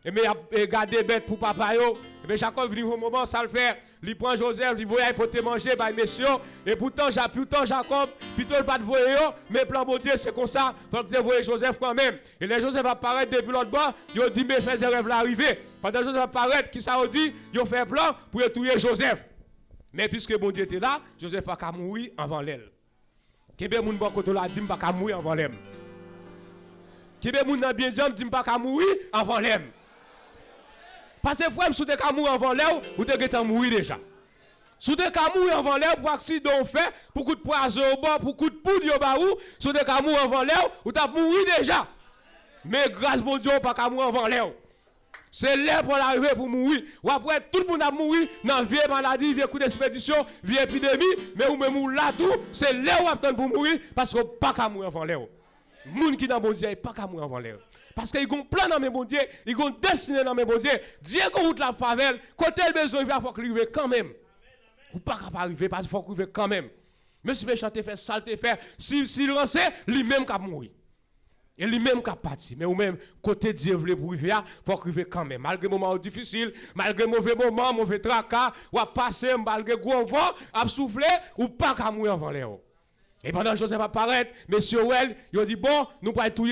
et bien il garder bête pour papa yo, et bien Jacob vient au moment ça le faire. Il prend Joseph, il voyait pour te manger, bah messieurs, et pourtant Jacob, plutôt le pas de voyer, mais plan bon Dieu, c'est comme ça, il faut que tu voyez Joseph quand même. Et les Joseph apparaît depuis l'autre bord, il dit, mais fais des rêves l'arrivée. Pendant que Joseph apparaît, qui ça dit, il fait plan pour tuer Joseph. Mais puisque bon Dieu était là, Joseph n'a pas mourir avant l'aile. Qui bien moun bon côté là, dit, pas mourir avant l'aile. Qui bien moun nan bien dit, pas mourir avant l'aile. Parce que frère, si tu es mourir avant l'heure, ou tu es mourir déjà. Si tu es mourir avant l'heure, pour accident fait, pour coup de poison au bord, pour coup de poudre au bas, si tu es mourir avant l'heure, ou tu as mourir déjà. Mais grâce à Dieu, pas mourir avant l'heure. C'est l'heure pour l'arrivée pour mourir. Ou après, tout le monde a mouru dans vieille maladie, vieille coup d'expédition, vieille épidémie, mais ou même là tout, c'est l'heure où attend pour mourir, parce qu'on pas mourir avant l'heure. Les gens qui dans bon Dieu, pas mourir avant l'heure. Parce qu'ils ont plein dans mes bon Dieu, ils ont destiné dans mes bon Dieu. Dieu qui route la favelle, côté le besoin, il faut qu'il arrive quand même. Ou pas capable arriver, parce qu'il faut qu'il arrive quand même. Même si méchant te fait, sale te fait, s'il lance, lui-même qui a mouru. Et lui-même qui a parti. Mais ou même, côté Dieu voulait pour arriver, il faut qu'il arrive quand même. Malgré les moments difficiles, malgré les mauvais moments, mauvais tracas, ou à passer, malgré le gros vent, à souffler, ou pas qu'à mourir avant l'air. Et pendant que Joseph apparaît, monsieur Well, il a dit, bon, nous pas tout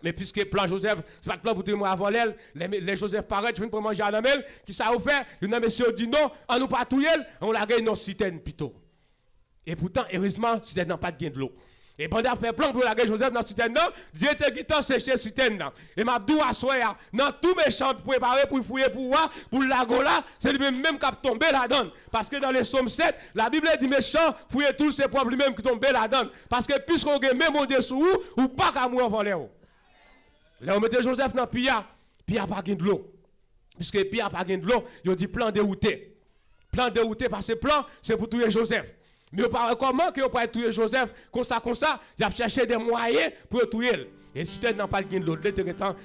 mais puisque plan Joseph, c'est pas le plan pour tout le monde avant l'aile, les Joseph paraît, tu viens pour manger à la mêle, qui ça a fait, il y a un monsieur dit non, on nous pas tout on l'a gagné dans citerne plutôt. Et pourtant, heureusement, citerne n'a pas de gain de l'eau. Et pendant qu'il fait plan pour la gagner Joseph dans citerne, Dieu était guitant séché citerne. Et Mabdou a soya, dans tout méchant préparé pour fouiller pour voir, pour l'ago là, c'est lui-même qui a tombé là-dedans. Parce que dans les psaumes 7, la Bible dit méchant, fouiller tous ses propres lui-même qui tombent là-dedans. Parce que puisqu'on a même au dessous, ou pas qu'à mourir avant l'air. Là, on mettait Joseph dans Pia pas de l'eau. Puisque Pierre n'a pas de l'eau, il dit plan dérouté. Plan dérouté, parce que plan, c'est pour tuer Joseph. Mais comment que vous pouvez tuer Joseph comme ça, il a cherché des moyens pour tuer. Et si tu n'as pas de l'autre,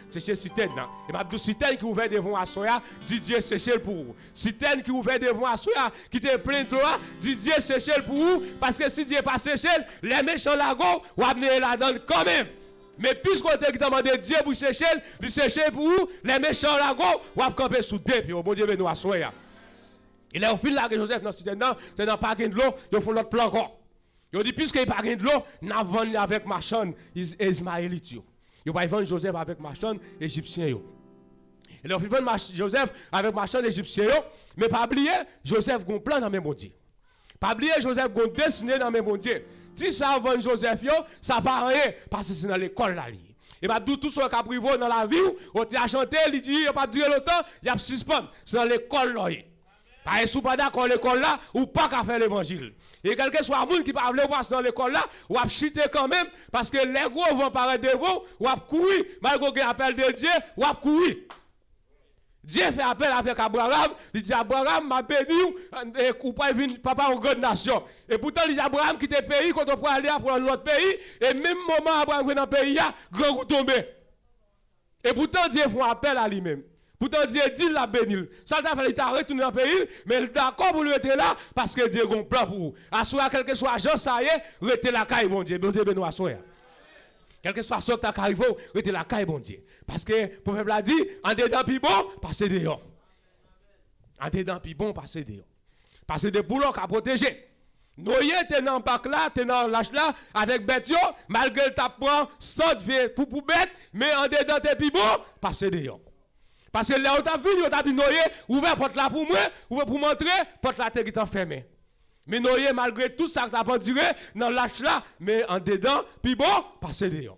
c'est chez Citerne. Et ma douce Citerne qui ouvert devant Assoya, Didier Séchel pour vous. Citerne qui ouvert devant Assoya, qui était plein de loi, Didier Séchel pour vous. Parce que si Dieu n'est pas Séchel, les méchants lago, ou amener la donne quand même. Mais puisqu'on t'a demandé Dieu pour Séchel, du Séchel pour vous, les méchants lago, ou amener camper sous deux, puis au bon Dieu, nous Assoya. Il est au fil là que Joseph dans Citerne, c'est dans pas de l'eau, ils font notre plan encore. Il dit, puisqu'il n'y a pas de l'eau, nous vendons avec Machan, Ismaélites. Il va vendre Joseph avec Machan, Égyptien. Il va vendre Joseph avec Machan, Égyptien. Mais pas oublier, Joseph a un plan dans mes bon Dieu. Pas oublier, Joseph a dessiné dans mes bon Dieu. Si ça vend Joseph, ça ne pas rien, parce que c'est dans l'école là. Et bien, tout ce qui a pris dans la vie, on a chanté, il dit, il n'y a pas duré longtemps, il y a suspens. C'est dans l'école là. Par exemple, pas d'accord l'école là, ou pas qu'à faire l'évangile. Et quel que soit le monde qui parle passer dans l'école là, ou à chuter quand même, parce que les gros vont paraître devant, ou à courir, malgré qu'il appelle de Dieu, ou à courir. Dieu fait appel avec Abraham, il dit Abraham m'a béni, ou pas venir papa en grande nation. Et pourtant, il dit Abraham quitte le pays, quand on peut aller pour un autre pays, et même moment Abraham vient dans le pays, grand coup tombé. Et pourtant, Dieu fait appel à lui-même. Pourtant, Dieu dit la bénir. Ça t'a fait, il t'a retourné dans le pays, mais il est d'accord pour lui rester là, parce que Dieu a un plan pour vous. Assoya, quel que soit l'agent, ça y est, restez la caille, mon Dieu. Bon Dieu, béni, assoya. Quel que soit ce que tu as arrivé, restez la caille, mon Dieu. Parce que le prophète l'a dit, en dedans, puis bon, passez dehors. En dedans, puis bon, passez dehors. Parce que des boulons à protéger. Noyer, t'es dans le bac là, t'es dans l'âge là, avec bête, malgré le tapant, sans pour bête, mais en dedans, t'es puis bon, passez dehors. Parce que là où tu as vu, tu as dit Noé, ouvert porte là pour moi, ouvert pour montrer, porte là qui est enfermée. Mais Noé, malgré tout ça que tu as pas duré, dans l'âge là, mais en dedans, puis bon, passez dehors.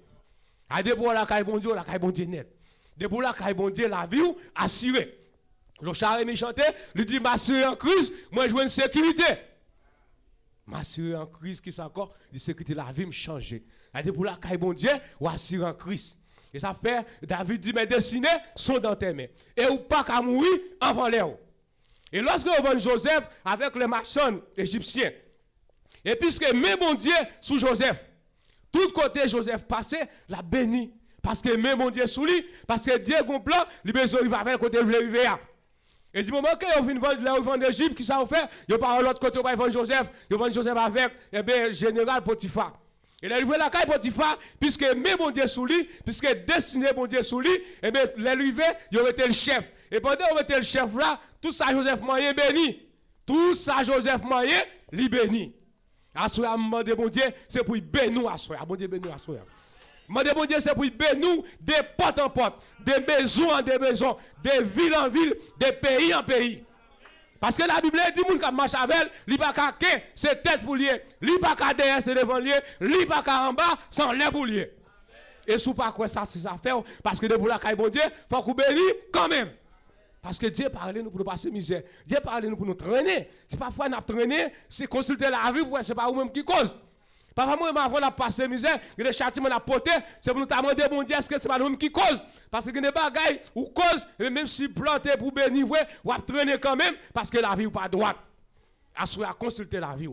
A des pour la caille bon Dieu, la caille bon Dieu net. Des pour la caille bon Dieu, la vie assurée. Le charré méchanté, lui dit, m'assurer en crise, moi je veux une sécurité. M'assurer en crise, qui c'est encore, la sécurité, la vie me changer. A des pour la caille bon Dieu, ou assurer en crise. Et ça fait, David dit, mes destinées sont dans tes mains. Et ou pas qu'à mourir avant l'air. Et lorsque on voit Joseph avec les marchands égyptiens, et puisque mes bon Dieu sous Joseph, tout côté Joseph passé, la béni. Parce que mes bon Dieu sous lui, parce que Dieu a un plan, il va faire le côté de l'arrivée. Et du moment que vous venez d'Égypte, qui ça vous fait? Vous parlez de l'autre côté, vous vendre Joseph, vous vendez Joseph avec le général Potiphar. Et là, il veut la caille Potiphar, puisque mes bon Dieu sous lui, puisque destiné bon Dieu sous lui, et bien, l'arrivée, il aurait été le chef. Et pendant qu'il était le chef là, tout ça, Joseph Moyen béni. Tout ça, Joseph Moyen, lui béni. Assoya, demande bon Dieu, c'est pour bénir Assoya. Bon Dieu, bénir Assoya. Demande bon Dieu, c'est pour bénir des portes en porte, des maisons en des maisons, des villes en villes, des pays en pays. Parce que la Bible dit, moun qui marche avec elle, li pa ka ke, c'est tête pour lier. Li pa ka derrière, c'est devant lier. Li pa ka en bas, sans l'air pour lier. Et sous pas quoi ça, c'est ça faire, parce que de pour la caille bon Dieu, faut qu'on bénisse quand même. Parce que Dieu parle nous pour nous passer misère. Dieu parle nous pour nous traîner. C'est parfois nous traîner, c'est consulter la vie pour c'est pas vous-même qui cause. Parfois, moi, avant de passer misère, il y a des châtiments à porter, c'est pour nous demander, bon Dieu, est-ce que c'est pas nous qui cause? Parce que il y a des bagailles ou cause, et même si planté pour bénir, ou à traîner quand même, parce que la vie n'est pas droite. À consulter la vie.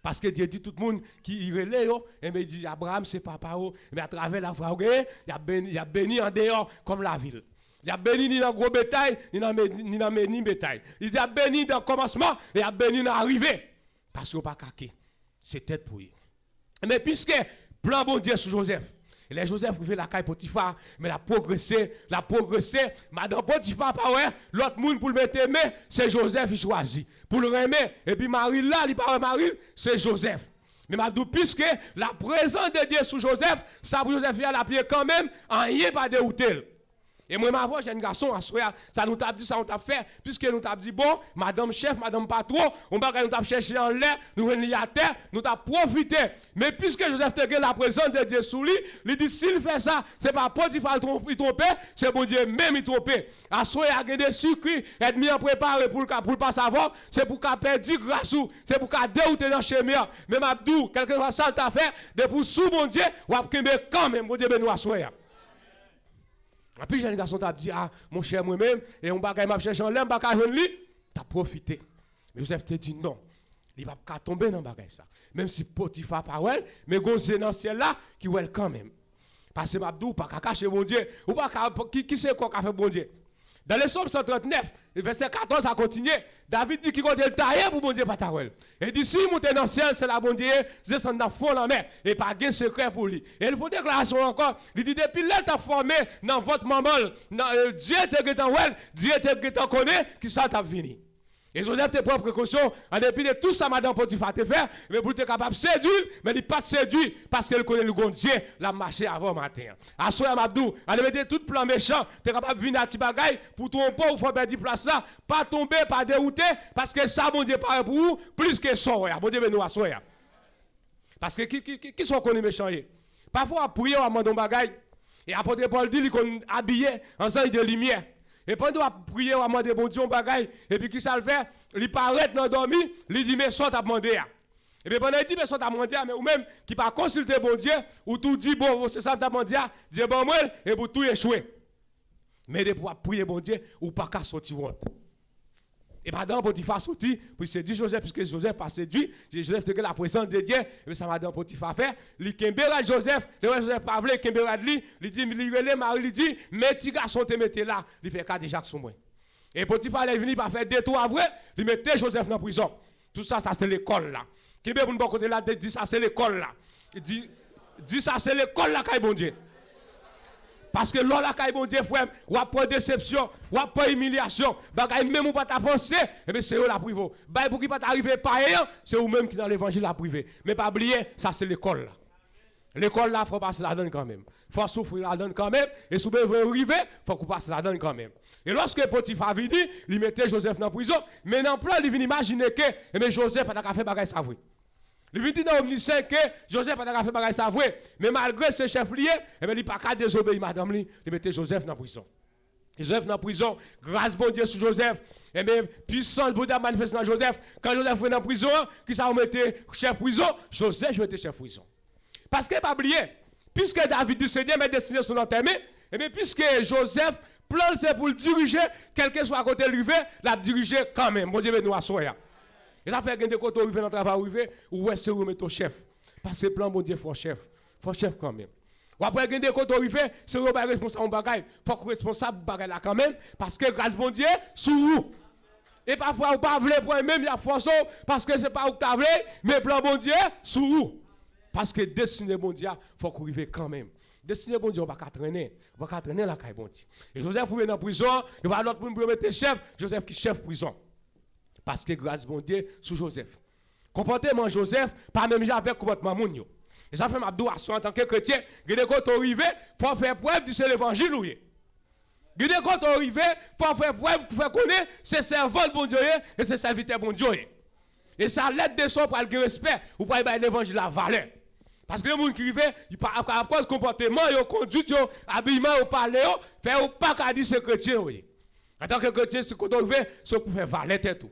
Parce que Dieu dit tout le monde qui y relève, et il dit, Abraham, c'est papa, mais à travers la foi, il a béni en dehors comme la ville. Il a béni ni dans le gros bétail, ni dans le mini bétail. Il a béni dans le commencement, et il a béni dans l'arrivée. Parce qu'il n'a pas caqué. C'est tête pour lui. Mais puisque plan bon Dieu sur Joseph, et les Joseph fait la caille Potiphar, mais la progressé, madame Potiphar, pas ouais, l'autre monde pour le mettre aimé, c'est Joseph qui choisit. Pour le remettre, et puis Marie là, il parle Marie, c'est Joseph. Mais madame, puisque la présence de Dieu sur Joseph, ça pour Joseph a la pied quand même, en rien pas dérouté. Et moi, ma voix, j'ai un garçon à soir, ça nous t'a dit, ça nous t'a fait, puisque nous t'a dit, bon, madame chef, madame patron, on va nous t'a cherché en l'air, nous venons à terre, nous t'a profité. Mais puisque Joseph te la présence de Dieu sous lui, il dit, s'il fait ça, c'est pas Potiphar il trompe, c'est bon Dieu même il trompe. À soir, il y a des sucres, être mis en préparé pour le pas savoir, c'est pour qu'il perde grâce, c'est pour qu'il dérouter dans le chemin. Même Abdou, quelque chose ça t'a fait, depuis sous mon Dieu, ou après quand même, bon Dieu, nous à soir. Et puis, j'ai un garçon qui a dit, ah, mon cher, moi-même, et on va m'a chercher en l'air, on va lui, tu as profité. Mais Joseph te dit non. Il va pas tomber dans le bagage ça. Même si Potiphar pas well, mais gonzé dans ciel là qui well quand même. Parce que Mabdou pas cacher bon Dieu, ou pas qui c'est quoi qu'a fait bon Dieu. Dans le Psaume 139, verset 14 à continuer, David dit qu'il compte le tailler pour bon Dieu pas ta well. Et d'ici monter dans le ciel, c'est la bon Dieu, descend dans fond la mer et pas gain secret pour lui. Et il faut déclaration encore, il dit depuis là t'a formé dans votre maman, Dieu te guetant well, Dieu te guetant connaît qui ça t'a fini. Et Joseph te prend précaution, en dépit de tout ça, madame Potiphar te fait, mais pour être capable de séduire, mais il n'est pas séduit parce qu'il connaît le grand Dieu, la marché avant matin. À ce Mabdou, en dépit de tout plan méchant, tu es capable de venir à Tibagaï pour tromper ou faire perdre place là, pas tomber, pas dérouter, parce que ça, mon Dieu, paraît pour vous, plus que ça, mon Dieu, nous à soi. Parce que qui sont connus méchants? Parfois, à prier, à demander bagaille, et apôtre Paul dit qu'il est habillé en sang de lumière. Et pendant qu'on prier, on a demandé bon Dieu, on bagaille, et puis qui ça le fait, il paraît dans le dormi, il dit, mais ça t'a demandé. Et puis pendant qu'il dit, mais ça t'a demandé, mais ou même qui pas consulter bon Dieu, ou tout dit, bon, c'est ça t'a demandé, Dieu bon moi, et pour tout échouer. Mais de pouvoir prier bon Dieu, ou pas qu'à sortir. Et madame Potiphar sorti, puis c'est dit Joseph, puisque Joseph pas séduit, Joseph te la présence de Dieu, et puis ça madame Potiphar fait, il kembera Joseph, le Joseph pas voulu kembera lui, il dit, il relève Marie, il dit, mais petit garçon te mettez là, il fait cas déjà son moins. Et Potiphar est venu par faire deux tours après, il mettait Joseph dans la prison. Tout ça, ça c'est l'école là. Kembé pour nous côté là, dit ça c'est l'école là. Il dit ça c'est l'école là, bon Dieu. Parce que là, quand bon Dieu, frère, ou après déception, ou après humiliation, même ou pas ta pensée, et bien c'est eux la privé. Pour qui pas t'arriver pareil, c'est eux même qui dans l'évangile la privé. Mais pas oublier, ça c'est l'école là. L'école là, il faut passer la donne quand même. Il faut souffrir la donne quand même. Et si vous voulez arriver, il faut qu'on passe la donne quand même. Et lorsque Potiphar avait dit, il mettait Joseph dans la prison, mais dans le plan, il vient imaginer que Joseph a fait bagage sa vie. Il vient dire dans l'omniscient que Joseph n'a pas fait bagage ça vrai, mais malgré ce chef lié, il n'a pas qu'à désobéir madame li, il mettait Joseph dans la prison. Joseph dans la prison, grâce bon Dieu sur Joseph, et même puissance bon Dieu manifeste dans Joseph. Quand Joseph est dans la prison, qui ça mettait chef prison, Joseph était chef prison. Parce que pas oublier, puisque David dit Seigneur m'a destiné son enterré, et bien puisque Joseph plan c'est pour le diriger, quel que soit à côté de lui, la diriger quand même. Bon Dieu nous assoya. Et ça fait que des côtés arriver dans le travail arrivé, ou est-ce que vous mettez au chef? Parce que plan, mon Dieu, faut chef quand même. Ou après, des côtés arrivé, c'est vous responsable de bagaille. Faut que responsable de bagaille là quand même, parce que grâce mon Dieu, sous vous. Et parfois, vous pas voulez pour même la force, parce que c'est pas vous qui avez, mais plan mon Dieu, sous vous. Parce que destiné mon Dieu, faut qu'on arrive quand même. Destiné bon Dieu, on va pas traîner. On va pas traîner la caille bon Dieu. Et Joseph, vous êtes en prison, il va l'autre pour mettre chef, Joseph qui chef prison. Parce que grâce bon Dieu sous Joseph. Comportement Joseph, pas même avec comportement Mounio. Et ça fait Mabdou en tant que chrétien, quand on arrive, il faut faire preuve de l'évangile. Quand on arrive, il faut faire preuve pour faire connaître c'est servant de bon Dieu et c'est serviteur bon Dieu. Et ça l'aide de son pour le respect ou pour l'évangile la valeur. Parce que les gens qui arrivent, à cause du comportement, ils conduite, habillement, ils parlent, ils ne pas qu'à dire c'est chrétien. En tant que chrétien, c'est quand on arrive, c'est pour faire valeur tout.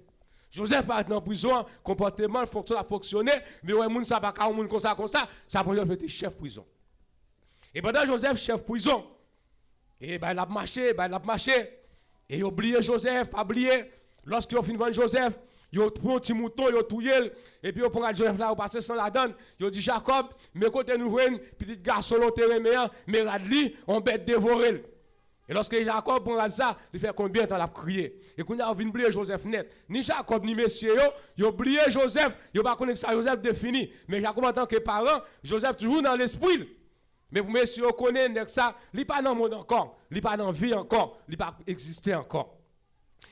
Joseph est dans la prison, comportement, fonction a fonctionné, mais ouais, moun ça pas moun comme ça, ça pour être chef prison. Et pendant Joseph chef prison, et ben il a marché, et il a oublié Joseph, pas oublié, lorsqu'il a fini de vendre Joseph, il a pris un petit mouton, il a touillé, et puis il a pris Joseph là, il a passé sans la donne, il a dit Jacob, mais côté nous voyons, petit garçon au terrain, mais Radli, on bête dévorer. Et lorsque Jacob prend ça, il fait combien de temps il a crié? Et quand il a oublié Joseph net, ni Jacob ni Messieurs, il a oublié Joseph, il n'a pas connu que ça, Joseph défini. Mais Jacob en tant que parent, Joseph toujours dans l'esprit. Mais pour Messieurs, connaît ça, il n'est pas dans le monde encore, il n'est pas dans la vie encore, il n'est pas existé encore.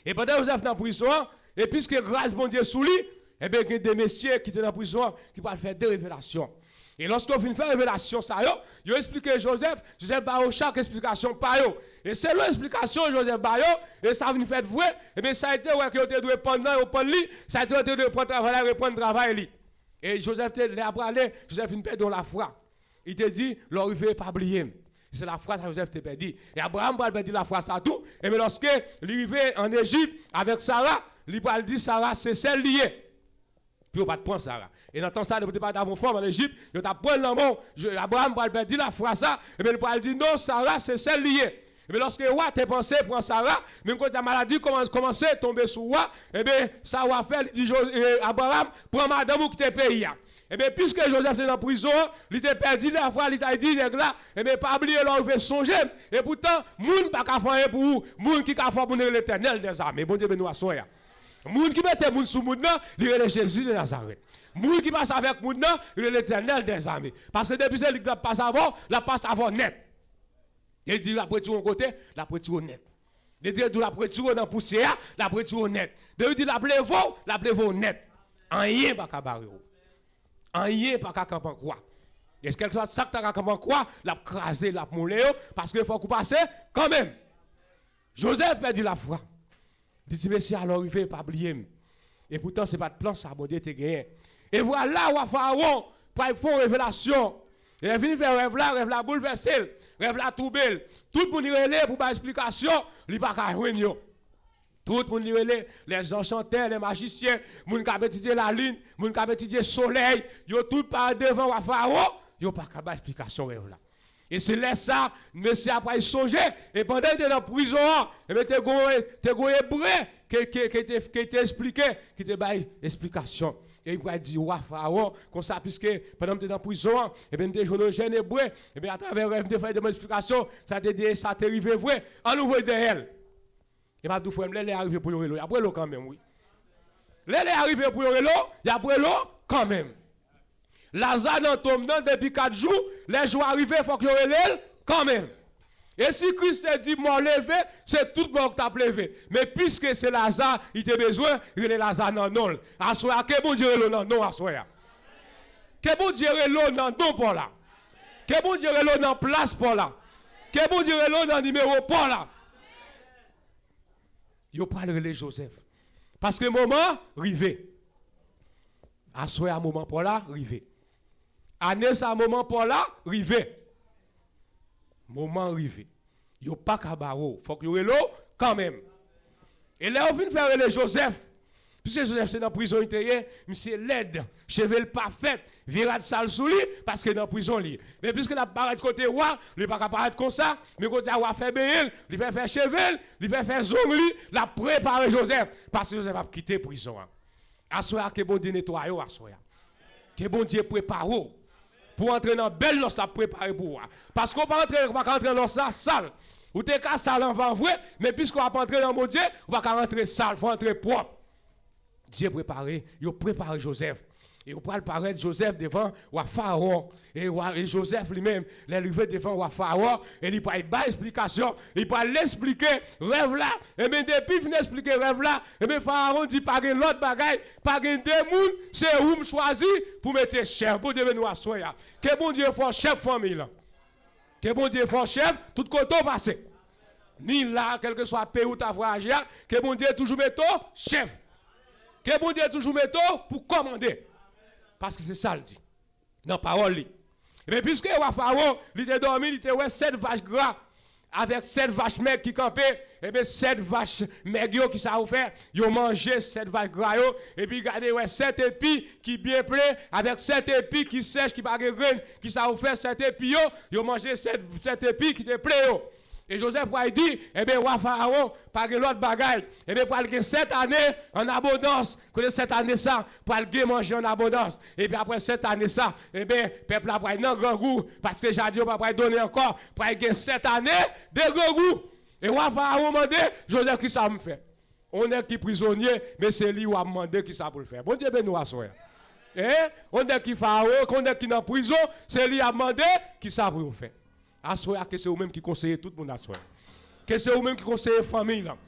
Et pendant Joseph dans la prison, et puisque grâce bon Dieu sous lui, eh bien, il y a des messieurs qui étaient dans la prison qui peuvent faire des révélations. Et lorsqu'on finit de faire révélation, ça, il a expliqué Joseph a chaque explication par eux. Et c'est l'explication Joseph Bayo, et ça vient faire vrai, et bien ça a été ouais, que vous pendant ça a été de prendre travail, reprendre travail. Et Joseph l'a parlé, Joseph une paix dans la foi. Il te dit, l'arrivée pas oublier. C'est la phrase que Joseph te dit. Et Abraham va dire la phrase à tout. Et bien lorsque il arrivé en Égypte avec Sarah, il va dire Sarah c'est celle liée. Puis on va te prendre Sarah. Et dans temps ça, il ne pas d'avoir forme en Égypte, il va prendre l'amour. Abraham va dire la phrase ça, et bien il va dire non, Sarah c'est celle liée. Mais lorsque le roi t'a pensé prendre Sarah, même quand la maladie commence à tomber sur le roi, eh bien, ça va faire, il dit Abraham, prends madame ou quitte le pays. Eh bien, puisque Joseph est dans la prison, il t'a perdu la foi, il t'a dit, là, eh bien, pas oublier là, il fait songer. Et pourtant, moun pas qu'à faire pour vous, moun qui a fait pour l'éternel des armées. Bon Dieu, nous à soya. Moun qui mette moun sous moun nan, il est Jésus de Nazareth. Moun qui passe avec moun nan, il est l'éternel des armées. Parce que depuis qu'il passe avant, la passe avant net. Il dit la préture au côté, la préture net. Il dit la préture dans la poussière, la préture net. Il dit la préveau net. Rien pas qu'à barrer. Rien pas qu'à camper quoi. Est-ce que ça que t'as camper quoi, la craser, la mouler parce qu'il faut qu'on passe quand même. Joseph perdit la foi. Il dit monsieur alors il fait pas oublier. Et pourtant c'est pas de plan ça bon Dieu te gagné. Et voilà où Pharaon pour faire révélation. Il est venu faire rêve là bouleversé, rêve là tout belle. Tout le monde relève pour pas explication, il pas qu'à joindre. Tout le monde relève, les enchanteurs, les magiciens, moun qui étudier la lune, moun qui étudier le soleil, yo tout par devant Pharaon, yo pas qu'à explication rêve là. Et c'est là ça, monsieur après il songeait, et pendant qu'il était dans la prison, et bien t'es go hébreu qui était expliqué, qui était bail explication. Et il va dire, ouais, Pharaon, comme ça, puisque pendant que tu es dans la prison, et bien, tu es jeune hébreu, et bien, à travers le rêve de faire des explications, ça t'est arrivé vrai, en nouveau de elle. Et bien, tout le monde, elle est arrivée pour l'eau, il y a pour l'eau quand même, oui. Elle est arrivée pour l'eau, il y a pour l'eau quand même. Lazare dans tombe depuis 4 jours, les jours arrivés, il faut que l'eau quand même. Et si Christ a dit mort levé, c'est tout le monde qui t'a levé. Mais puisque c'est Lazare, il a besoin, il est Lazare dans non. Assoya, que bon Dieu le non assoya. Que bon Dieu le non pour là. Que bon Dieu le dans place pour là. Que bon Dieu le dans numéro pour là. Yo pas le Joseph. Parce que moment arrivé. Assoya moment pour là, arrivé. Année ça moment pour là, arrivé. Moment arrivé. Yo pas kabaro, faut que yo l'eau quand même. Et là on vient faire le Joseph. Puisque Joseph c'est dans prison intérieure, monsieur l'aide, cheveux pas fait, virade sale sous lui parce que dans prison li. Mais puisque n'a pas côté roi, il pas apparaître comme ça, mais côté roi fait béel, il fait faire cheveux, il fait faire zongli, la préparer Joseph parce que Joseph a quitté prison. Assoya que bon Dieu nettoie assoya. Que bon Dieu prépare pour entrer dans belle noce à préparer pour vous. Parce qu'on ne peut pas rentrer dans ça sale. Ou t'es qu'à sale en vrai, mais puisqu'on va pas entrer dans mon Dieu, on va pas rentrer sale, il faut entrer propre. Dieu préparé, il a préparé Joseph. Et on peut paraître Joseph devant Pharaon. Et Joseph lui-même, il est arrivé devant Pharaon. Et il n'a pas d'explication. Il peut l'expliquer, rêve là. Et bien depuis qu'il expliquer rêve là, et bien Pharaon dit pas de l'autre bagaille, pas de démon, c'est où me choisi pour mettre chef. Pour devenir nous assoya. Que bon Dieu faut chef famille là. Que bon Dieu faut chef, tout côté passé. Ni là, quel que soit le pays où tu as voyagé, que bon Dieu toujours mette chef. Que bon Dieu toujours mette pour commander. Parce que c'est ça le dit. Dans la parole. Mais puisque Pharaon, il était dormi, il était 7 vaches gras avec 7 vaches maigres qui campaient. Et bien 7 vaches maigres qui ça a fait, ils ont mangé 7 vaches gras. Et puis regardez 7 épis qui bien prêts avec 7 épis qui sèchent, qui pas de graines, qui ça a fait 7 épis. Ils ont mangé 7 épis qui étaient prêts. Et Joseph a dit, eh bien, Pharaon, pas de l'autre bagaille. Eh bien, pour aller 7 années en abondance, que 7 années ça, pour aller manger en abondance. Et puis après 7 années ça, eh bien, peuple a pris un grand goût, parce que j'ai dit, on va pas donner encore, pour aller 7 années de grand goût. Et Pharaon m'a demandé, Joseph, qui ça me fait? On est qui prisonnier, mais c'est lui qui a demandé qui ça pour le faire. Bon Dieu, ben nous à soi. On est qui Pharaon, on est qui dans prison, c'est lui qui a demandé qui ça pour le faire. Assoya que c'est vous-même qui conseillez tout le monde assoya. Que c'est vous-même qui conseillez la famille là.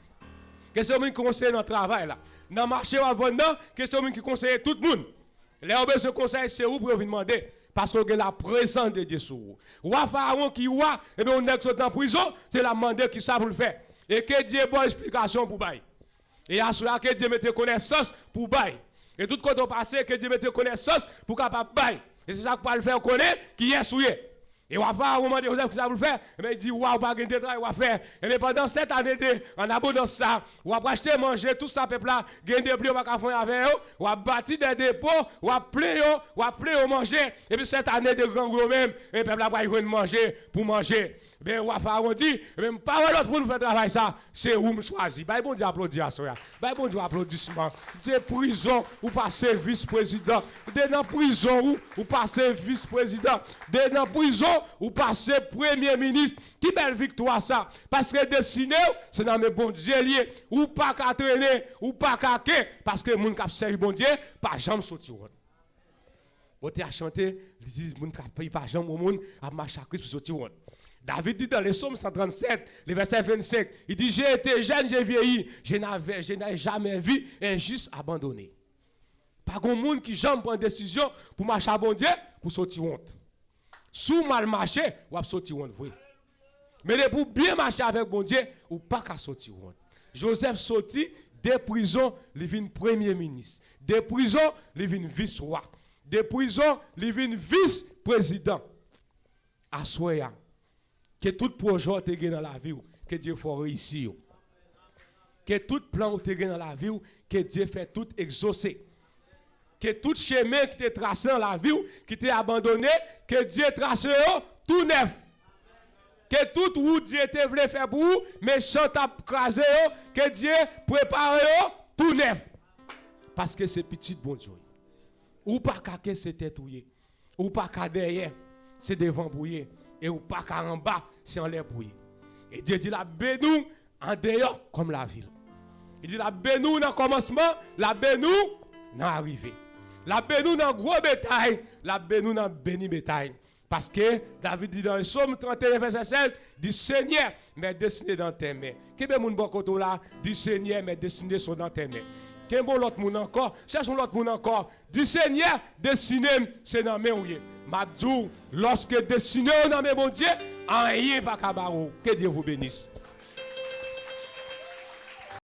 Que c'est vous-même qui conseillez dans le travail là. Dans le marché avant que c'est vous-même qui conseillez tout le monde. Les ce conseil c'est vous pour vous demander parce que la présence de Dieu sur vous. Roi Pharaon qui roi et bien on est dans la prison, c'est la demander qui ça pour le faire. Et que Dieu ait bonne explication pour bail. Et assoya que Dieu mette connaissance pour bail. Et tout quand on passe que Dieu mette connaissance pour capable bail. Et c'est ça qu'on va le faire connaître qui est souillé. Et on va pas demander Joseph que ça vous faire. Et bien il dit, waouh, pas de travail, on va faire. Et bien pendant 7 années, en abondance ça, on va acheter, manger, tout ça, peuple là, gagner des prix, on va faire avec eux, on va bâtir des dépôts, on va plein, on va manger. Et puis 7 années de grand gros même, et peuple là, va y manger pour manger. Ben, roi Pharaon dit, même pas l'autre pour nous faire travail ça, c'est où me choisi. Ben, bon Dieu applaudit à ça. Ben, bon Dieu applaudissement. De prison ou passer vice-président. De dans prison ou passer vice-président. De dans prison ou passer premier ministre. Qui belle victoire ça. Parce que destiné, c'est dans mes bon Dieu lié. Ou pas qu'à traîner, ou pas qu'à parce que moun k'ap servi bon Dieu, pas jamais sorti. Vous avez chanté, il dit, moun k'ap paye pas jamais au monde, a marché à Christ pour sortir. David dit dans les Psaumes 137, le verset 25, il dit, j'ai été jeune, j'ai vieilli, je n'ai jamais vu un juste abandonné. Pas de monde qui jamais prend décision pour marcher à bon Dieu, pour sortir honte. Sous mal marché, ou sortir honte, oui. Mais pour bien marcher avec bon Dieu, ou pas qu'à sortir honte. Joseph sorti des prisons, il vient premier ministre. Des prisons, il vient vice-roi. Des prisons, il vient vice-président. Assoya. Que tout projet que tu as dans la vie, que Dieu faut réussir. Que tout plan que tu as dans la vie, que Dieu fait tout exaucer. Que tout chemin qui t'est tracé dans la vie, qui t'est abandonné, que Dieu trace tout neuf. Que toute route Dieu te voulait faire pour vous, mais chant à craser, que Dieu prépare tout neuf. Parce que c'est petit bon Dieu. Ou pas qu'à c'est tête ouillé. Ou pas qu'à derrière, c'est devant brouillé. Et ou pas qu'à en bas, c'est en l'air brouillé. Et Dieu dit la bénou en dehors comme la ville. Il dit la bénou dans le commencement, la bénou dans l'arrivée. La bénou dans le gros bétail, la bénou dans le béni bétail. Parce que David dit dans le psaume 31, verset 7, dit Seigneur, mes destinées dans tes mains. Qu'est-ce que mon bon là? Dit Seigneur, mes destinées sont dans tes mains. Qu'est-ce que l'autre monde encore? Cherchons l'autre monde encore. Dit Seigneur, destinées, c'est dans mes mains. M'abdou, lorsque destinées dans mes bon Dieu, rien pas qu'à barreau. Que Dieu vous bénisse.